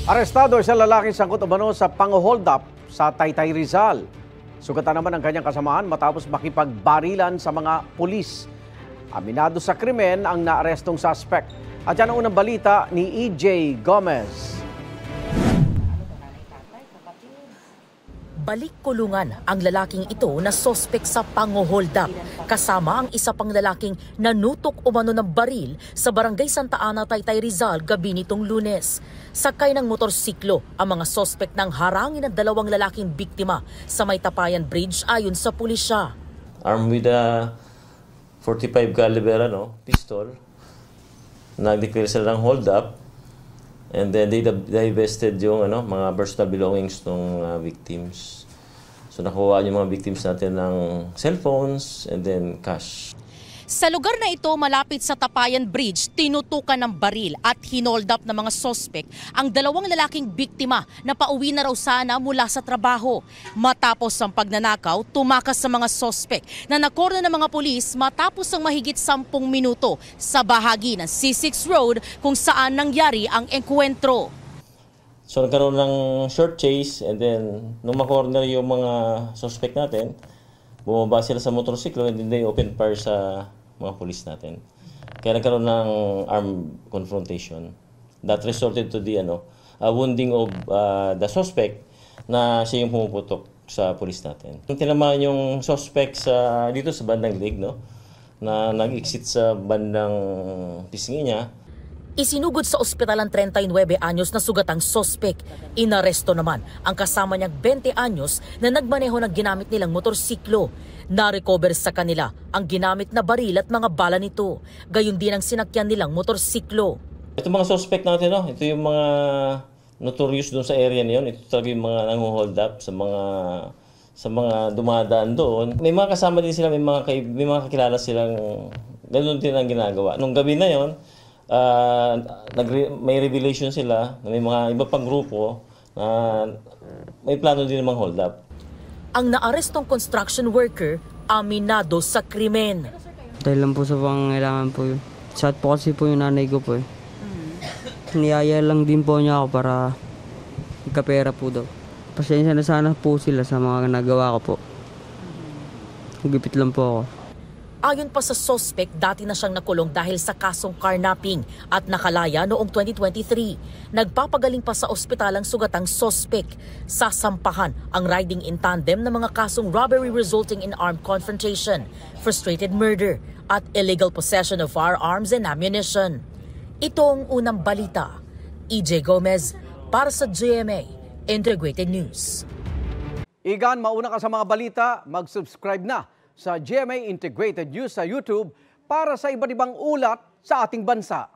Arestado isang lalaking sangkot umano sa pang-hold up sa Taytay, Rizal. Sugatan naman ang kanyang kasamahan matapos makipagbarilan sa mga pulis. Aminado sa krimen ang naarestong suspect. At yan ang unang balita ni EJ Gomez. Balik kulungan ang lalaking ito na sospek sa pang-hold up kasama ang isa pang lalaking nanutok umano ng baril sa Barangay Santa Ana, Taytay, Rizal gabi nitong Lunes. Sakay ng motorsiklo ang mga sospek ng harangin ng dalawang lalaking biktima sa Maytapayan Bridge ayon sa pulisya. Armed with a 45 caliber pistol, nag-declare sila ng hold up. And then they divested yung mga personal belongings ng victims. So nakuha yung mga victims natin ng cellphones and then cash. Sa lugar na ito malapit sa Tapayan Bridge, tinutukan ng baril at hinold up ng mga sospek ang dalawang lalaking biktima na pauwi na raw sana mula sa trabaho. Matapos ang pagnanakaw, tumakas sa mga sospek na nakorna ng mga pulis matapos ang mahigit 10 minuto sa bahagi ng C6 Road kung saan nangyari ang engkwentro. So nagkaroon ng short chase and then nung makorner yung mga sospek natin, bumaba sila sa motorsiklo and then they open fire sa mga pulis natin. Kaya nagkaroon ng armed confrontation that resulted to the wounding of the suspect na siya yung pumuputok sa pulis natin. Tinamaan yung suspect dito sa bandang leg, na nag-exit sa bandang pisngi niya. Isinugod sa ospital ang 39 anyos na sugatang sospek. Inaresto naman ang kasama niyang 20 anyos na nagmaneho ng ginamit nilang motorsiklo. Na-recover sa kanila ang ginamit na baril at mga bala nito. Gayon din ang sinakyan nilang motorsiklo. Ito mga suspect natin, ito yung mga notorious doon sa area niyon. Ito talaga yung mga nang-hold up sa mga dumadaan doon. May mga kasama din sila, may mga kakilala silang ganoon din ang ginagawa. Nung gabi na yon, may revelation sila na may mga iba pang grupo na may plano din namang hold up. Ang naarestong construction worker, aminado sa krimen. Dahil lang po sa pangangailangan po yun. Sad po kasi po yung nanay ko po eh. Niyaya lang din po niya ako para magkapera po daw. Pasensya na sana po sila sa mga nagawa ko po. Nagipit lang po ako. Ayon pa sa suspect, dati na siyang nakulong dahil sa kasong carnapping at nakalaya noong 2023. Nagpapagaling pa sa ospital ang sugatang suspect. Sasampahan ang riding in tandem ng mga kasong robbery resulting in armed confrontation, frustrated murder at illegal possession of firearms and ammunition. Ito ang unang balita. EJ Gomez para sa GMA Integrated News. Igan, mauna ka sa mga balita, mag-subscribe na sa GMA Integrated News sa YouTube para sa iba't ibang ulat sa ating bansa.